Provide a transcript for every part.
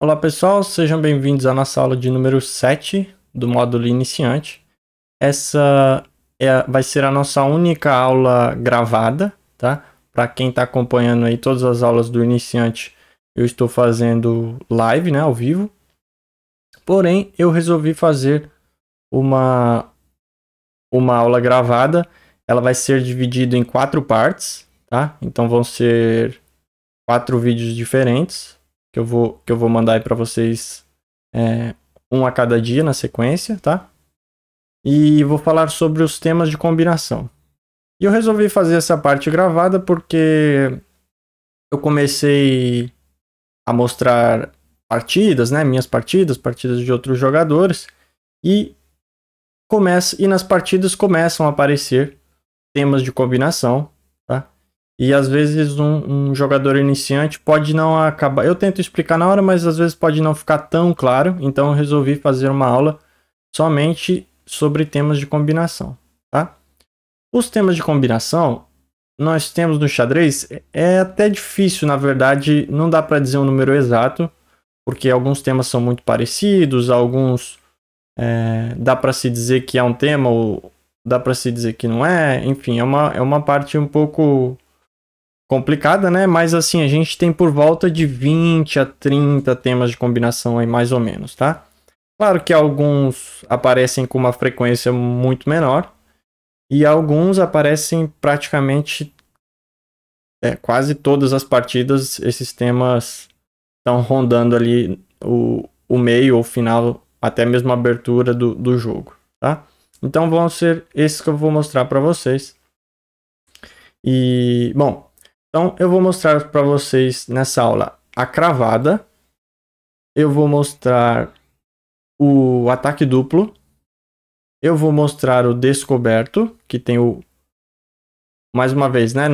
Olá pessoal, sejam bem-vindos à nossa aula de número 7 do módulo iniciante. Essa vai ser a nossa única aula gravada, tá? Para quem está acompanhando aí todas as aulas do iniciante, eu estou fazendo live, né, ao vivo. Porém, eu resolvi fazer uma aula gravada. Ela vai ser dividida em 4 partes, tá? Então vão ser 4 vídeos diferentes que eu vou mandar aí para vocês, um a cada dia na sequência, tá? E vou falar sobre os temas de combinação. E eu resolvi fazer essa parte gravada porque eu comecei a mostrar partidas, né? Minhas partidas de outros jogadores. E nas partidas começam a aparecer temas de combinação, tá? E às vezes um jogador iniciante pode não acabar... Eu tento explicar na hora, mas às vezes pode não ficar tão claro. Então eu resolvi fazer uma aula somente sobre temas de combinação, tá? Os temas de combinação, nós temos no xadrez, é até difícil, na verdade, não dá para dizer um número exato, porque alguns temas são muito parecidos, alguns dá para se dizer que é um tema ou dá para se dizer que não é, enfim, é uma parte um pouco complicada, né? Mas assim, a gente tem por volta de 20 a 30 temas de combinação aí, mais ou menos, tá? Claro que alguns aparecem com uma frequência muito menor e alguns aparecem praticamente quase todas as partidas. Esses temas estão rondando ali o meio ou final, até mesmo a abertura do jogo, tá? Então vão ser esses que eu vou mostrar para vocês. E, bom, então eu vou mostrar para vocês nessa aula a cravada. Eu vou mostrar o ataque duplo. Eu vou mostrar o descoberto, que tem mais uma vez, né?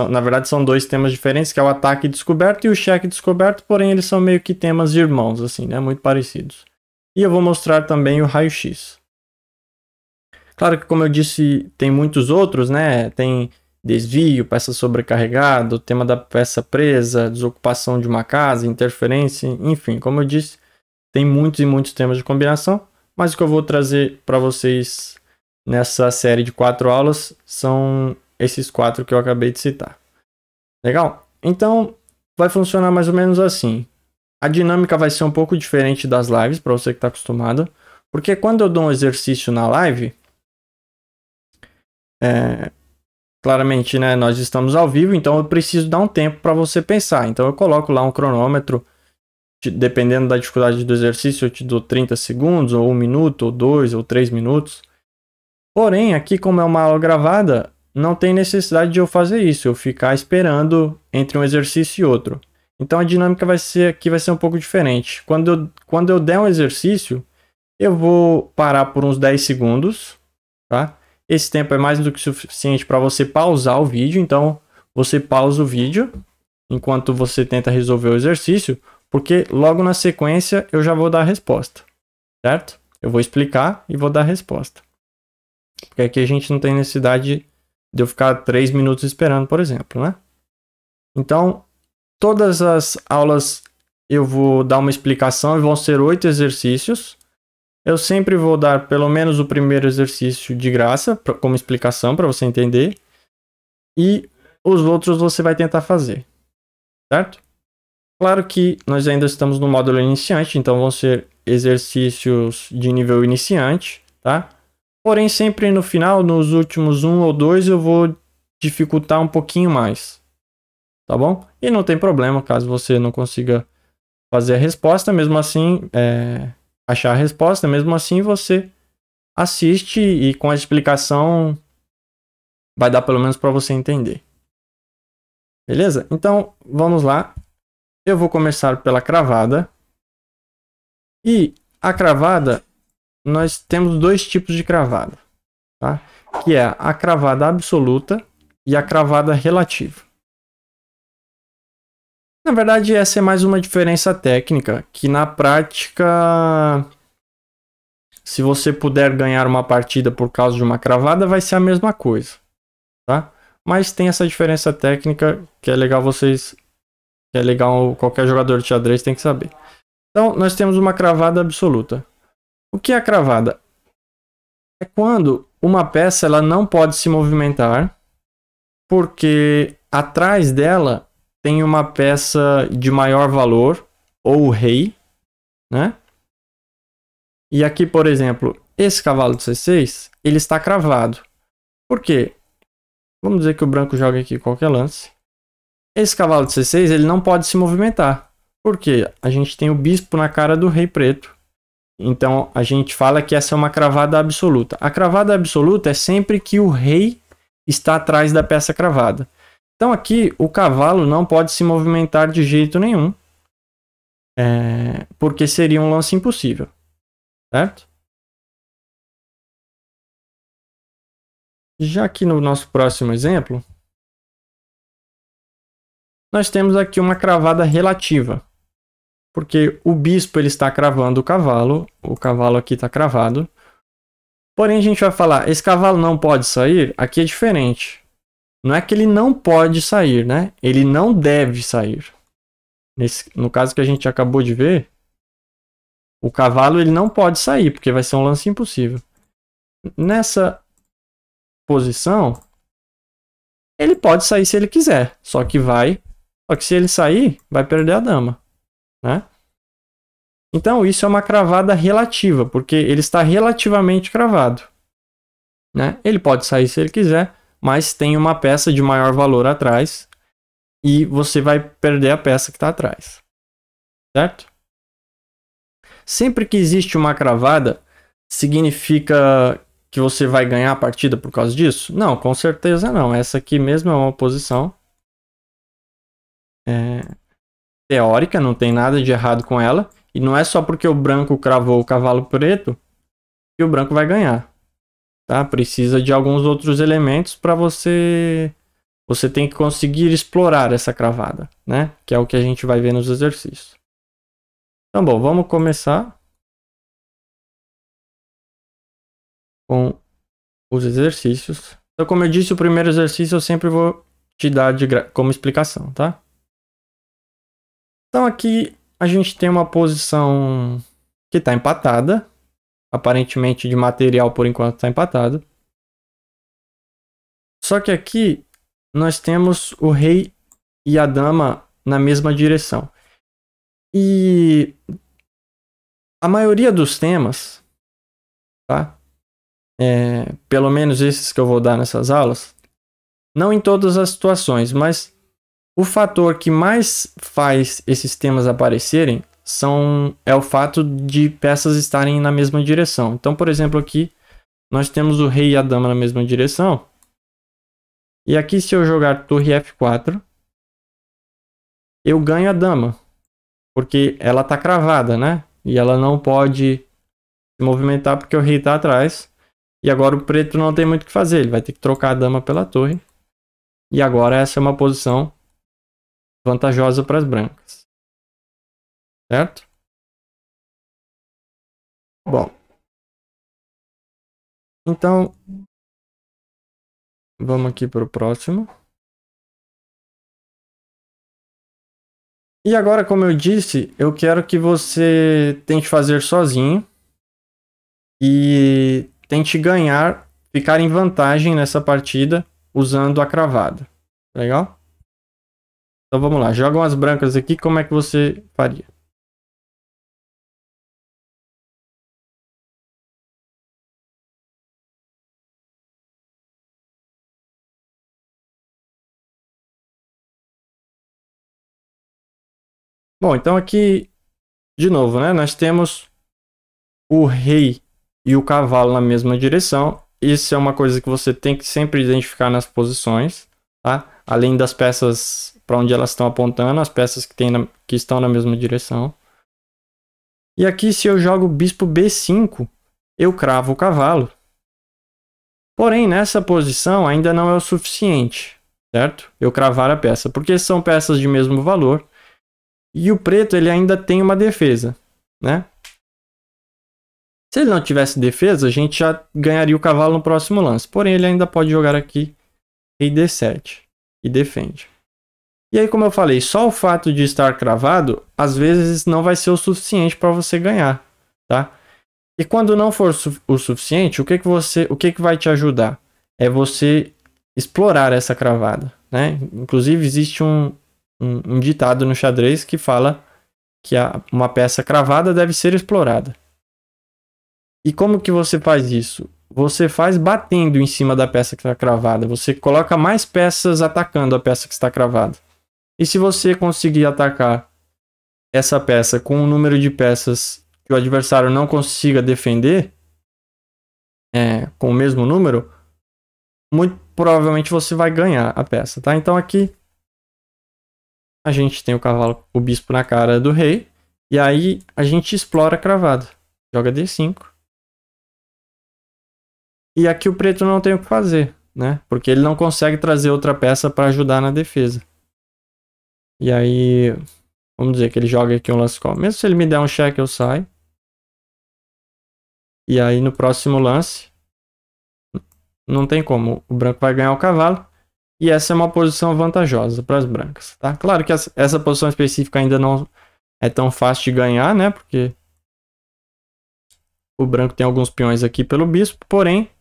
Na verdade são dois temas diferentes, que é o ataque descoberto e o cheque descoberto, porém eles são meio que temas irmãos, assim, né? Muito parecidos. E eu vou mostrar também o raio-x. Claro que, como eu disse, tem muitos outros, né? Tem desvio, peça sobrecarregada, o tema da peça presa, desocupação de uma casa, interferência, enfim, como eu disse, tem muitos e muitos temas de combinação, mas o que eu vou trazer para vocês nessa série de 4 aulas são esses 4 que eu acabei de citar. Legal? Então, vai funcionar mais ou menos assim. A dinâmica vai ser um pouco diferente das lives, para você que está acostumado, porque quando eu dou um exercício na live, claramente, né, nós estamos ao vivo, então eu preciso dar um tempo para você pensar. Então eu coloco lá um cronômetro, dependendo da dificuldade do exercício, eu te dou 30 segundos, ou 1 minuto, ou 2, ou 3 minutos. Porém, aqui como é uma aula gravada, não tem necessidade de eu fazer isso, eu ficar esperando entre um exercício e outro. Então a dinâmica aqui vai ser um pouco diferente. Quando eu der um exercício, eu vou parar por uns 10 segundos, tá? Esse tempo é mais do que suficiente para você pausar o vídeo, então você pausa o vídeo enquanto você tenta resolver o exercício, porque logo na sequência eu já vou dar a resposta, certo? Eu vou explicar e vou dar a resposta. Porque aqui a gente não tem necessidade de eu ficar 3 minutos esperando, por exemplo, né? Então, todas as aulas eu vou dar uma explicação e vão ser 8 exercícios. Eu sempre vou dar pelo menos o primeiro exercício de graça, como explicação para você entender. E os outros você vai tentar fazer, certo? Claro que nós ainda estamos no módulo iniciante, então vão ser exercícios de nível iniciante, tá? Porém, sempre no final, nos últimos 1 ou 2, eu vou dificultar um pouquinho mais, tá bom? E não tem problema caso você não consiga fazer a resposta, mesmo assim, achar a resposta, mesmo assim você assiste e com a explicação vai dar pelo menos para você entender. Beleza? Então, vamos lá. Eu vou começar pela cravada. E a cravada, nós temos 2 tipos de cravada, tá? Que é a cravada absoluta e a cravada relativa. Na verdade, essa é mais uma diferença técnica, que na prática, se você puder ganhar uma partida por causa de uma cravada, vai ser a mesma coisa, tá? Mas tem essa diferença técnica que é legal qualquer jogador de xadrez tem que saber. Então, nós temos uma cravada absoluta. O que é a cravada? É quando uma peça ela não pode se movimentar porque atrás dela tem uma peça de maior valor, ou o rei, né? E aqui, por exemplo, esse cavalo de C6, ele está cravado. Por quê? Vamos dizer que o branco joga aqui qualquer lance. Esse cavalo de C6, ele não pode se movimentar. Por quê? A gente tem o bispo na cara do rei preto. Então, a gente fala que essa é uma cravada absoluta. A cravada absoluta é sempre que o rei está atrás da peça cravada. Então, aqui, o cavalo não pode se movimentar de jeito nenhum. Porque seria um lance impossível. Certo? Já que no nosso próximo exemplo, nós temos aqui uma cravada relativa. Porque o bispo ele está cravando o cavalo aqui está cravado. Porém, a gente vai falar, esse cavalo não pode sair, aqui é diferente. Não é que ele não pode sair, né? Ele não deve sair. No caso que a gente acabou de ver, o cavalo ele não pode sair, porque vai ser um lance impossível. Nessa posição, ele pode sair se ele quiser, só que se ele sair, vai perder a dama, né? Então isso é uma cravada relativa, porque ele está relativamente cravado, né? Ele pode sair se ele quiser, mas tem uma peça de maior valor atrás e você vai perder a peça que está atrás, certo? Sempre que existe uma cravada, significa que você vai ganhar a partida por causa disso? Não, com certeza não. Essa aqui mesmo é uma posição teórica, não tem nada de errado com ela. E não é só porque o branco cravou o cavalo preto que o branco vai ganhar. Tá? Precisa de alguns outros elementos para você tem que conseguir explorar essa cravada, né? Que é o que a gente vai ver nos exercícios. Então, bom, vamos começar com os exercícios. Então, como eu disse, o primeiro exercício eu sempre vou te dar como explicação, tá? Então, aqui a gente tem uma posição que está empatada. Aparentemente, de material, por enquanto, está empatado. Só que aqui nós temos o rei e a dama na mesma direção. E a maioria dos temas, tá? Pelo menos esses que eu vou dar nessas aulas, não em todas as situações, mas o fator que mais faz esses temas aparecerem é o fato de peças estarem na mesma direção. Então, por exemplo, aqui nós temos o rei e a dama na mesma direção. E aqui, se eu jogar torre F4, eu ganho a dama, porque ela está cravada, né? E ela não pode se movimentar porque o rei está atrás. E agora o preto não tem muito o que fazer, ele vai ter que trocar a dama pela torre. E agora essa é uma posição vantajosa para as brancas. Certo? Bom. Então, vamos aqui para o próximo. E agora, como eu disse, eu quero que você tente fazer sozinho e tente ganhar, ficar em vantagem nessa partida usando a cravada. Legal? Então vamos lá, jogam as brancas aqui, como é que você faria? Bom, então aqui, de novo, né? Nós temos o rei e o cavalo na mesma direção. Isso é uma coisa que você tem que sempre identificar nas posições, tá? Além das peças para onde elas estão apontando, as peças que estão na mesma direção. E aqui, se eu jogo bispo B5, eu cravo o cavalo. Porém, nessa posição ainda não é o suficiente, certo? Eu cravar a peça, porque são peças de mesmo valor. E o preto ele ainda tem uma defesa, né? Se ele não tivesse defesa, a gente já ganharia o cavalo no próximo lance. Porém, ele ainda pode jogar aqui rei D7 e defende. E aí, como eu falei, só o fato de estar cravado, às vezes não vai ser o suficiente para você ganhar, tá? E quando não for o suficiente, o que vai te ajudar? É você explorar essa cravada, né? Inclusive, existe um ditado no xadrez que fala que uma peça cravada deve ser explorada. E como que você faz isso? Você faz batendo em cima da peça que está cravada. Você coloca mais peças atacando a peça que está cravada. E se você conseguir atacar essa peça com um número de peças que o adversário não consiga defender, com o mesmo número, muito provavelmente você vai ganhar a peça, tá? Então aqui a gente tem o cavalo, o bispo na cara do rei, e aí a gente explora a cravada. Joga D5. E aqui o preto não tem o que fazer, né? Porque ele não consegue trazer outra peça para ajudar na defesa. E aí, vamos dizer que ele joga aqui um lance call. Mesmo se ele me der um cheque, eu saio. E aí no próximo lance, não tem como. O branco vai ganhar o cavalo. E essa é uma posição vantajosa para as brancas, tá? Claro que essa posição específica ainda não é tão fácil de ganhar, né? Porque o branco tem alguns peões aqui pelo bispo. Porém,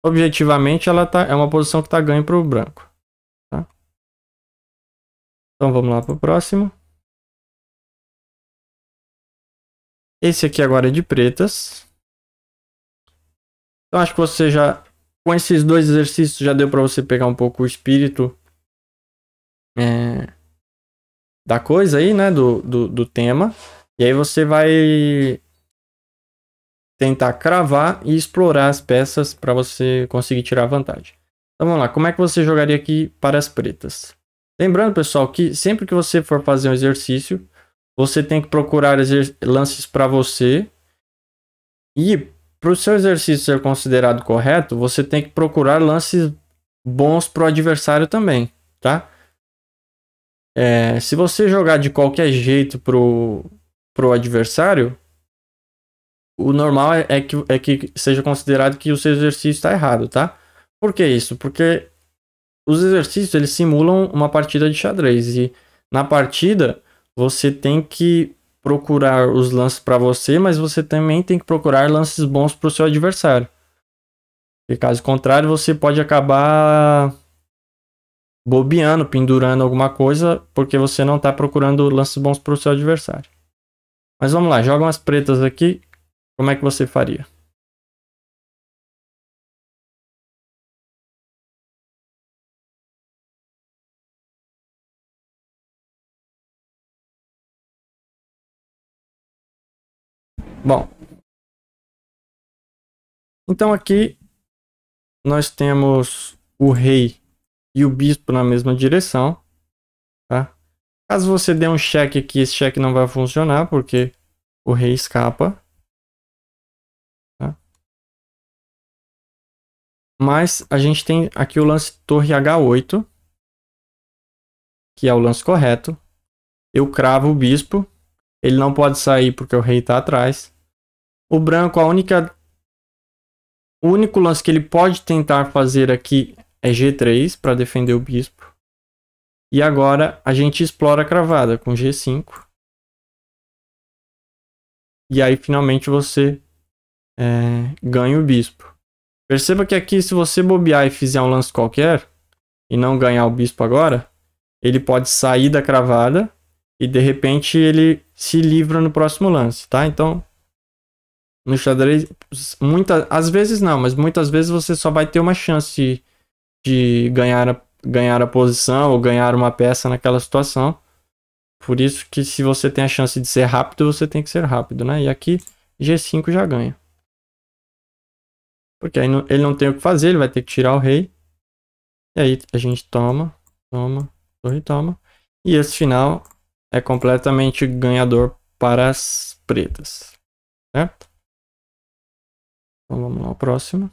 objetivamente, é uma posição que está ganha para o branco. Tá? Então vamos lá para o próximo. Esse aqui agora é de pretas. Então acho que você já, com esses dois exercícios, já deu para você pegar um pouco o espírito da coisa aí, né? Do tema. E aí você vai tentar cravar e explorar as peças para você conseguir tirar vantagem. Então vamos lá, como é que você jogaria aqui para as pretas? Lembrando, pessoal, que sempre que você for fazer um exercício, você tem que procurar lances para você. E para o seu exercício ser considerado correto, você tem que procurar lances bons para o adversário também, tá? Se você jogar de qualquer jeito pro adversário, o normal é que seja considerado que o seu exercício está errado, tá? Por que isso? Porque os exercícios eles simulam uma partida de xadrez e na partida você tem que procurar os lances para você, mas você também tem que procurar lances bons para o seu adversário. E caso contrário, você pode acabar bobeando, pendurando alguma coisa, porque você não está procurando lances bons para o seu adversário. Mas vamos lá, joga umas pretas aqui. Como é que você faria? Bom, então aqui nós temos o rei e o bispo na mesma direção, tá? Caso você dê um cheque aqui, esse cheque não vai funcionar, porque o rei escapa. Tá? Mas a gente tem aqui o lance torre H8, que é o lance correto. Eu cravo o bispo. Ele não pode sair porque o rei está atrás. O branco, o único lance que ele pode tentar fazer aqui é G3 para defender o bispo. E agora a gente explora a cravada com G5. E aí finalmente você ganha o bispo. Perceba que aqui, se você bobear e fizer um lance qualquer e não ganhar o bispo agora, ele pode sair da cravada e de repente ele se livra no próximo lance, tá? Então, no xadrez, às vezes não, mas muitas vezes você só vai ter uma chance de ganhar a posição ou ganhar uma peça naquela situação. Por isso que se você tem a chance de ser rápido, você tem que ser rápido, né? E aqui G5 já ganha. Porque aí ele não tem o que fazer, ele vai ter que tirar o rei. E aí a gente toma, torre toma. E esse final é completamente ganhador para as pretas. Certo? Então vamos lá, o próximo.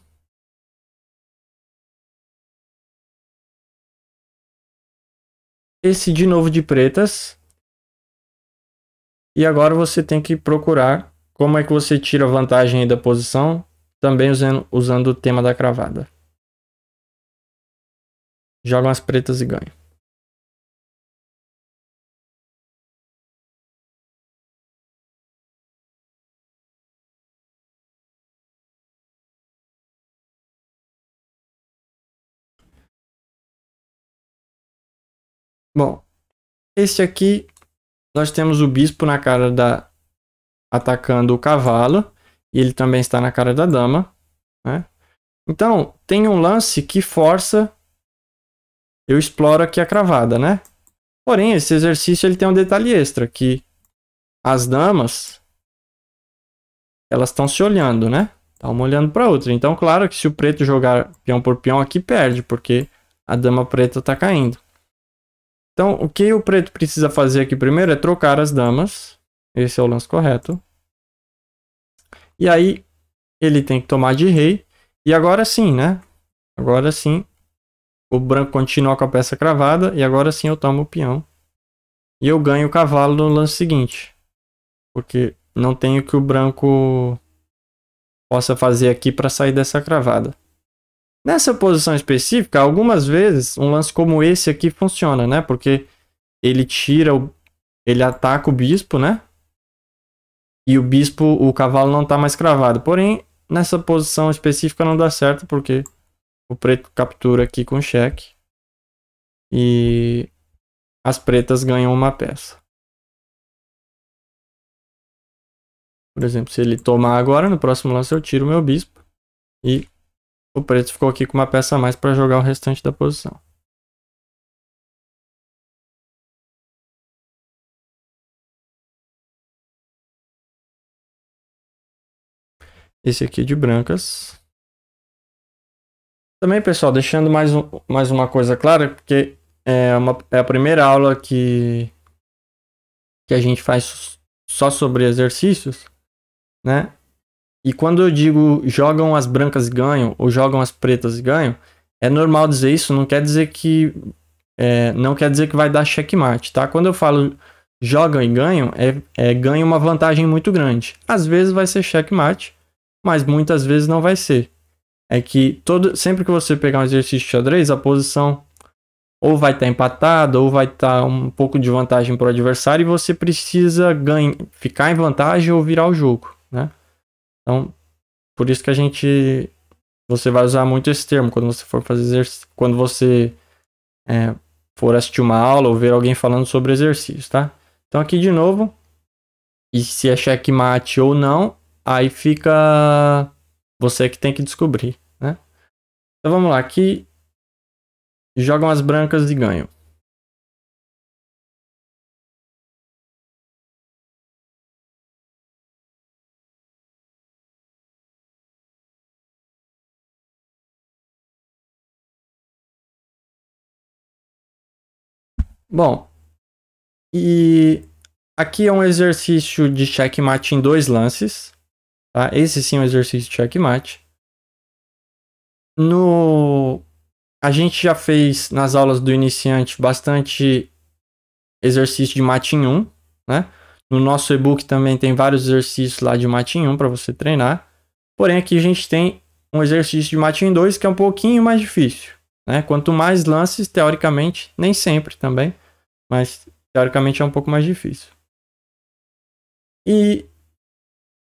Esse de novo de pretas. E agora você tem que procurar como é que você tira vantagem aí da posição, também usando o tema da cravada. Joga as pretas e ganha. Bom, esse aqui, nós temos o bispo na cara da... atacando o cavalo. E ele também está na cara da dama, né? Então, tem um lance que força... eu exploro aqui a cravada, né? Porém, esse exercício ele tem um detalhe extra, que as damas, elas estão se olhando, né? Estão uma olhando para outra. Então, claro que se o preto jogar peão por peão aqui, perde, porque a dama preta está caindo. Então, o que o preto precisa fazer aqui primeiro é trocar as damas. Esse é o lance correto. E aí, ele tem que tomar de rei. E agora sim, né? Agora sim, o branco continua com a peça cravada. E agora sim eu tomo o peão. E eu ganho o cavalo no lance seguinte. Porque não tenho que o branco possa fazer aqui para sair dessa cravada. Nessa posição específica, algumas vezes um lance como esse aqui funciona, né? Porque ele tira ele ataca o bispo, né? E o bispo, o cavalo não está mais cravado. Porém, nessa posição específica não dá certo porque o preto captura aqui com cheque e as pretas ganham uma peça. Por exemplo, se ele tomar agora, no próximo lance eu tiro o meu bispo e o preto ficou aqui com uma peça a mais para jogar o restante da posição. Esse aqui de brancas. Também, pessoal, deixando mais uma coisa clara, porque é a primeira aula que a gente faz só sobre exercícios, né? E quando eu digo jogam as brancas e ganham, ou jogam as pretas e ganham, é normal dizer isso, não quer dizer que não quer dizer que vai dar checkmate, tá? Quando eu falo jogam e ganham, ganha uma vantagem muito grande. Às vezes vai ser checkmate, mas muitas vezes não vai ser. É que sempre que você pegar um exercício de xadrez, a posição ou vai estar empatada, ou vai estar um pouco de vantagem para o adversário, e você precisa ficar em vantagem ou virar o jogo, né? Então, por isso que você vai usar muito esse termo quando você for fazer exercício, quando você for assistir uma aula ou ver alguém falando sobre exercício, tá? Então aqui de novo, e se é checkmate ou não, aí fica você que tem que descobrir, né? Então vamos lá, aqui jogam as brancas e ganham. Bom, e aqui é um exercício de checkmate em 2 lances, tá? Esse sim é um exercício de checkmate. A gente já fez nas aulas do iniciante bastante exercício de mate em 1, né? No nosso e-book também tem vários exercícios lá de mate em 1 para você treinar. Porém, aqui a gente tem um exercício de mate em 2 que é um pouquinho mais difícil, né? Quanto mais lances, teoricamente, nem sempre também, mas teoricamente é um pouco mais difícil. E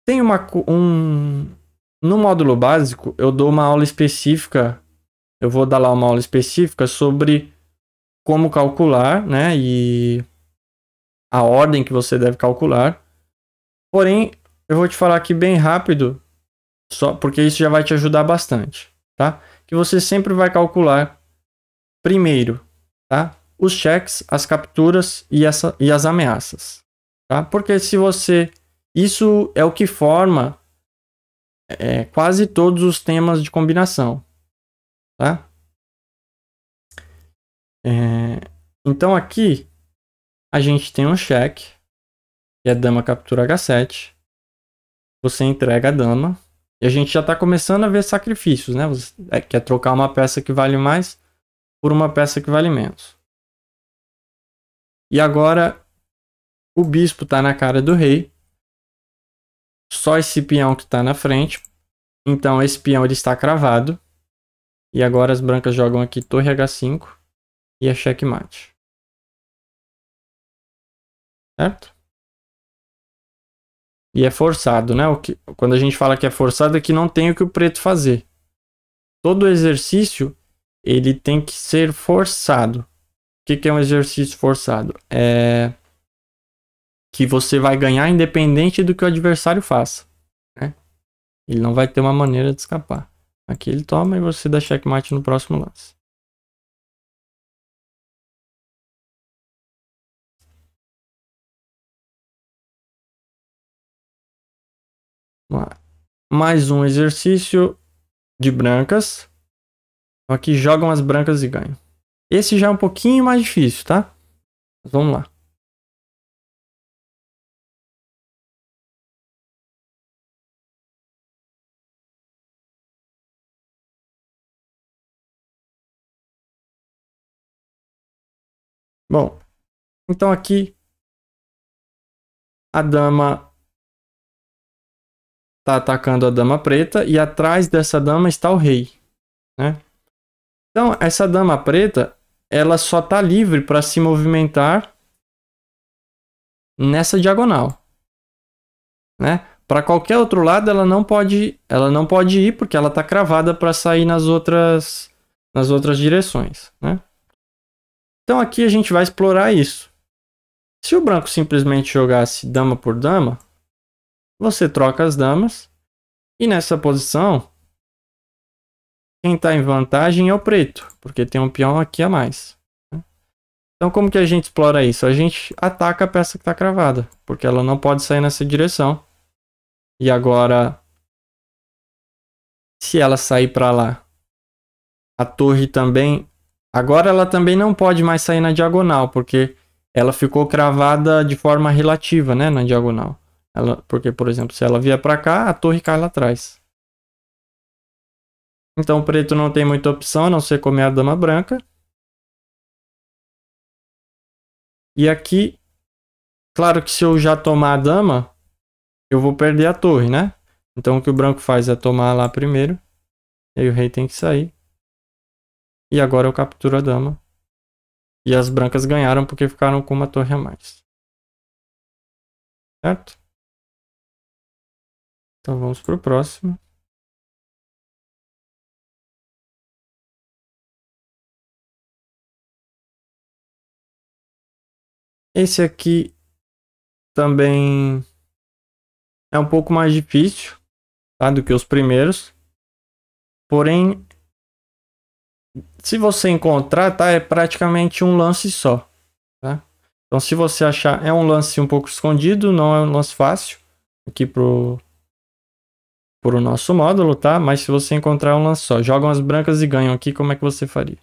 tem no módulo básico, eu dou uma aula específica, eu vou dar lá uma aula específica sobre como calcular, né? E a ordem que você deve calcular. Porém, eu vou te falar aqui bem rápido, só porque isso já vai te ajudar bastante, tá? Que você sempre vai calcular primeiro, tá? Os cheques, as capturas e as ameaças, tá? Porque isso é o que forma quase todos os temas de combinação, tá? Então aqui a gente tem um cheque, que é dama captura H7. Você entrega a dama. E a gente já está começando a ver sacrifícios, né? Você quer trocar uma peça que vale mais por uma peça que vale menos. E agora o bispo está na cara do rei. Só esse peão que está na frente. Então esse peão ele está cravado. E agora as brancas jogam aqui torre H5 e é checkmate. Certo? E é forçado, né? Quando a gente fala que é forçado é que não tem o que o preto fazer. Todo exercício ele tem que ser forçado. que é um exercício forçado? É que você vai ganhar independente do que o adversário faça, né? Ele não vai ter uma maneira de escapar. Aqui ele toma e você dá checkmate no próximo lance. Vamos lá. Mais um exercício de brancas. Aqui jogam as brancas e ganham. Esse já é um pouquinho mais difícil, tá? Mas vamos lá. Bom, então aqui a dama tá atacando a dama preta e atrás dessa dama está o rei, né? Então essa dama preta, ela só tá livre para se movimentar nessa diagonal, né? Para qualquer outro lado ela não pode ir porque ela tá cravada para sair nas outras direções, né? Então aqui a gente vai explorar isso. Se o branco simplesmente jogasse dama por dama, você troca as damas e nessa posição quem está em vantagem é o preto, porque tem um peão aqui a mais. Então como que a gente explora isso? A gente ataca a peça que está cravada, porque ela não pode sair nessa direção. E agora, se ela sair para lá, a torre também... Agora ela também não pode mais sair na diagonal, porque ela ficou cravada de forma relativa, né, na diagonal. Porque, por exemplo, se ela vier para cá, a torre cai lá atrás. Então o preto não tem muita opção, a não ser comer a dama branca. E aqui, claro que se eu já tomar a dama, eu vou perder a torre, né? Então o que o branco faz é tomar lá primeiro. E aí o rei tem que sair. E agora eu capturo a dama. E as brancas ganharam porque ficaram com uma torre a mais. Certo? Então vamos pro próximo. Esse aqui também é um pouco mais difícil, tá, do que os primeiros. Porém, se você encontrar, tá, é praticamente um lance só, tá? Então se você achar, é um lance um pouco escondido, não é um lance fácil aqui pro nosso módulo, tá? Mas se você encontrar, é um lance só. Jogam as brancas e ganham aqui, como é que você faria?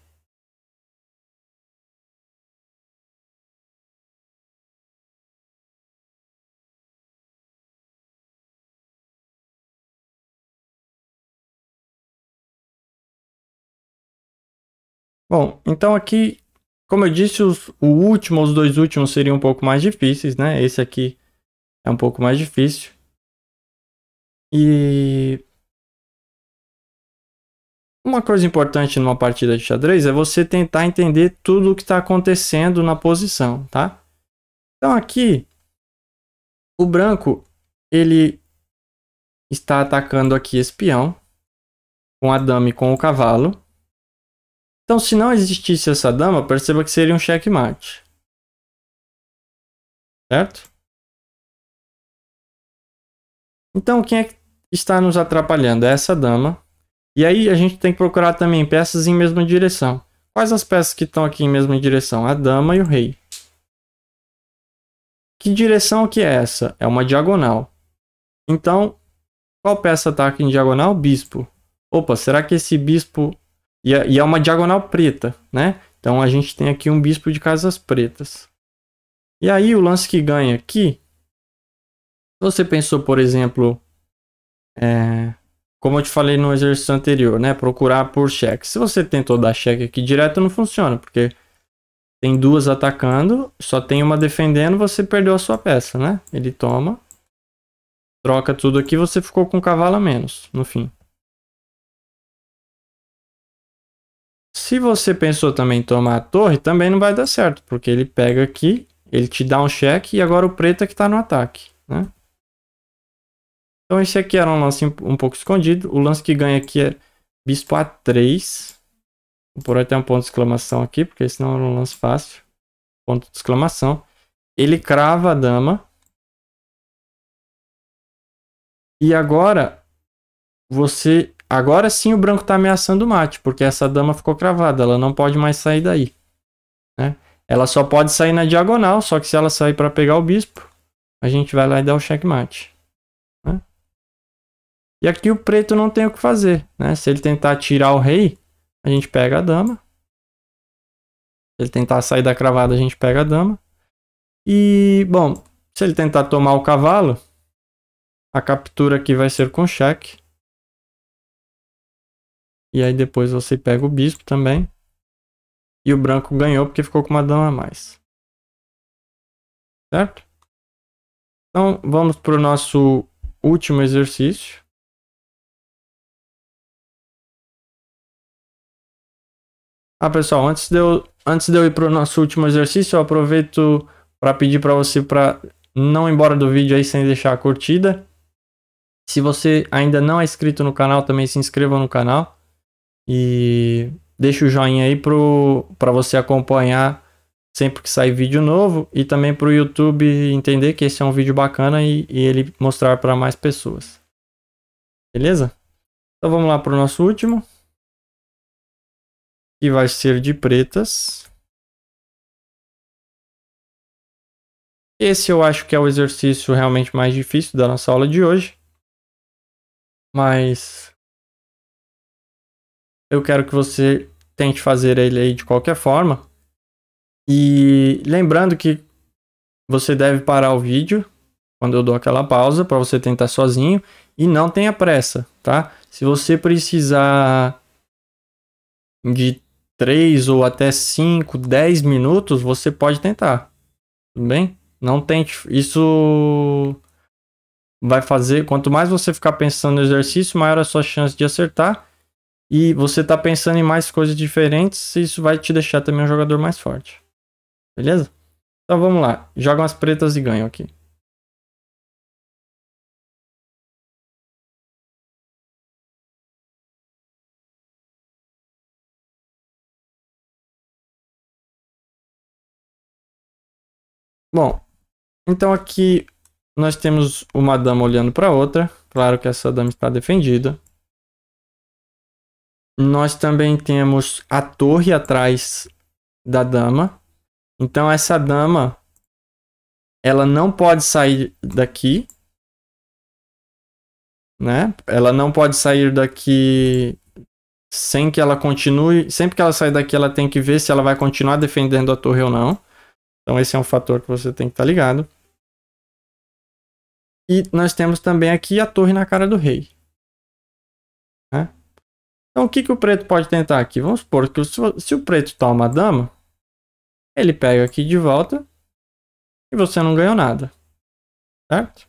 Bom, então aqui, como eu disse, os dois últimos seriam um pouco mais difíceis, né? Esse aqui é um pouco mais difícil. E uma coisa importante numa partida de xadrez é você tentar entender tudo o que está acontecendo na posição, tá? Então aqui, o branco, ele está atacando aqui esse peão, com a dama e com o cavalo. Então, se não existisse essa dama, perceba que seria um checkmate. Certo? Então, quem é que está nos atrapalhando? É essa dama. E aí, a gente tem que procurar também peças em mesma direção. Quais as peças que estão aqui em mesma direção? A dama e o rei. Que direção que é essa? É uma diagonal. Então, qual peça está aqui em diagonal? Bispo. Opa, será que esse bispo... E é uma diagonal preta, né? Então, a gente tem aqui um bispo de casas pretas. E aí, o lance que ganha aqui... Você pensou, por exemplo... como eu te falei no exercício anterior, né? Procurar por cheque. Se você tentou dar cheque aqui direto, não funciona, porque tem duas atacando, só tem uma defendendo, você perdeu a sua peça, né? Ele toma, troca tudo aqui, você ficou com um cavalo a menos, no fim. Se você pensou também em tomar a torre, também não vai dar certo, porque ele pega aqui, ele te dá um cheque e agora o preto é que está no ataque, né? Então esse aqui era um lance um pouco escondido. O lance que ganha aqui é bispo A3. Vou pôr até um ponto de exclamação aqui, porque senão é um lance fácil. Ponto de exclamação. Ele crava a dama. E agora, agora sim o branco está ameaçando o mate, porque essa dama ficou cravada. Ela não pode mais sair daí, né? Ela só pode sair na diagonal, só que se ela sair para pegar o bispo, a gente vai lá e dá o checkmate, né? E aqui o preto não tem o que fazer, né? Se ele tentar tirar o rei, a gente pega a dama. Se ele tentar sair da cravada, a gente pega a dama. E, bom, se ele tentar tomar o cavalo, a captura aqui vai ser com cheque. E aí depois você pega o bispo também. E o branco ganhou porque ficou com uma dama a mais. Certo? Então vamos para o nosso último exercício. Pessoal, antes de eu ir para o nosso último exercício, eu aproveito para pedir para você para não ir embora do vídeo aí sem deixar a curtida. Se você ainda não é inscrito no canal, também se inscreva no canal. E deixa o joinha aí para você acompanhar sempre que sair vídeo novo. E também para o YouTube entender que esse é um vídeo bacana e ele mostrar para mais pessoas. Beleza? Então vamos lá para o nosso último. Que vai ser de pretas. Esse eu acho que é o exercício realmente mais difícil da nossa aula de hoje. Mas eu quero que você tente fazer ele aí de qualquer forma. E lembrando que você deve parar o vídeo quando eu dou aquela pausa para você tentar sozinho. E não tenha pressa, tá? Se você precisar de 3 ou até 5, 10 minutos, você pode tentar. Tudo bem? Não tente. Isso vai fazer. Quanto mais você ficar pensando no exercício, maior a sua chance de acertar. E você tá pensando em mais coisas diferentes, isso vai te deixar também um jogador mais forte. Beleza? Então vamos lá. Joga umas pretas e ganham aqui. Bom, então aqui nós temos uma dama olhando para outra. Claro que essa dama está defendida. Nós também temos a torre atrás da dama. Então essa dama, ela não pode sair daqui, né? Ela não pode sair daqui sem que ela continue. Sempre que ela sair daqui, ela tem que ver se ela vai continuar defendendo a torre ou não. Então esse é um fator que você tem que estar ligado. E nós temos também aqui a torre na cara do rei, né? Então o que o preto pode tentar aqui? Vamos supor que se o preto toma a dama, ele pega aqui de volta e você não ganhou nada, certo?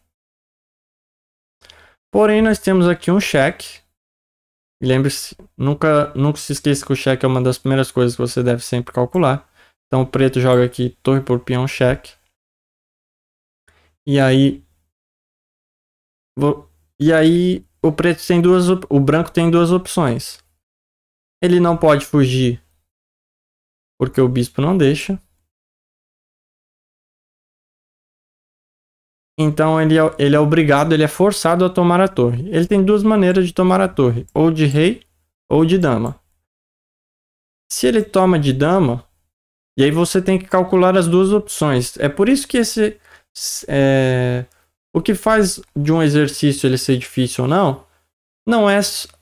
Porém, nós temos aqui um cheque. Lembre-se, nunca se esqueça que o cheque é uma das primeiras coisas que você deve sempre calcular. Então o preto joga aqui torre por peão, cheque. E aí o preto tem o branco tem duas opções. Ele não pode fugir porque o bispo não deixa. Então ele é obrigado, ele é forçado a tomar a torre. Ele tem duas maneiras de tomar a torre, ou de rei ou de dama. Se ele toma de dama, e aí você tem que calcular as duas opções. É por isso que o que faz de um exercício ele ser difícil ou não é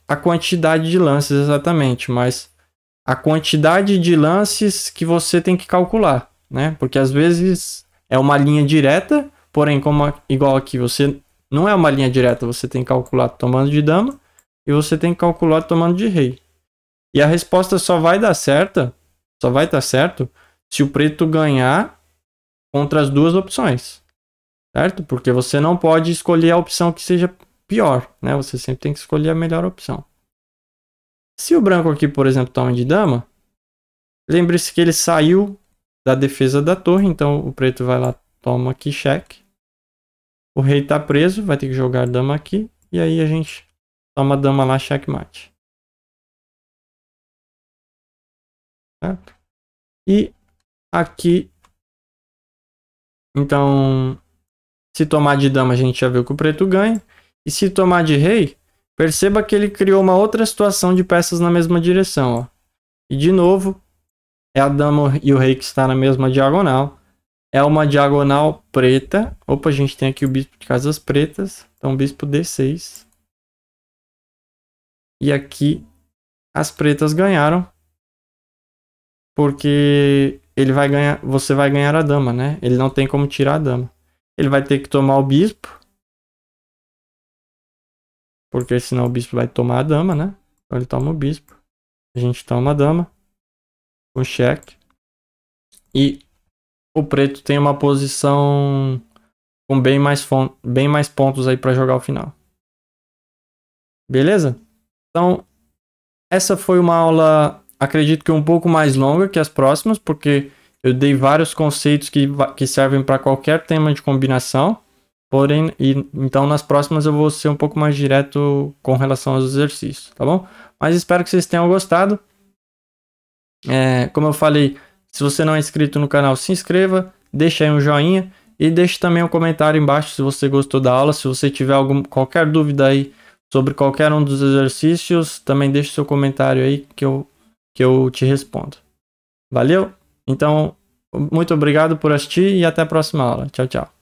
a quantidade de lances exatamente, mas a quantidade de lances que você tem que calcular, né? Porque às vezes é uma linha direta, porém igual aqui, você não é uma linha direta, você tem que calcular tomando de dama e você tem que calcular tomando de rei. E a resposta só vai dar certo se o preto ganhar contra as duas opções, certo? Porque você não pode escolher a opção que seja pior, né? Você sempre tem que escolher a melhor opção. Se o branco aqui, por exemplo, toma de dama, lembre-se que ele saiu da defesa da torre, então o preto vai lá, toma aqui cheque. O rei tá preso, vai ter que jogar dama aqui, e aí a gente toma dama lá, checkmate. certo? E aqui, então, se tomar de dama, a gente já viu que o preto ganha. E se tomar de rei, perceba que ele criou uma outra situação de peças na mesma direção, ó. E de novo, é a dama e o rei que está na mesma diagonal. É uma diagonal preta. Opa, a gente tem aqui o bispo de casas pretas. Então, bispo D6. E aqui, as pretas ganharam. Porque ele vai ganhar, você vai ganhar a dama, né? Ele não tem como tirar a dama. Ele vai ter que tomar o bispo. Porque senão o bispo vai tomar a dama, né? Então ele toma o bispo. A gente toma a dama. Com cheque. E o preto tem uma posição com bem mais pontos aí para jogar o final. Beleza? Então, essa foi uma aula, acredito que um pouco mais longa que as próximas, porque eu dei vários conceitos que servem para qualquer tema de combinação. Porém, então nas próximas eu vou ser um pouco mais direto com relação aos exercícios, tá bom? Mas espero que vocês tenham gostado. Como eu falei, se você não é inscrito no canal, se inscreva, deixa aí um joinha e deixe também um comentário embaixo se você gostou da aula. Se você tiver qualquer dúvida aí sobre qualquer um dos exercícios, também deixe seu comentário aí que eu te respondo. Valeu? Então, muito obrigado por assistir e até a próxima aula. Tchau, tchau.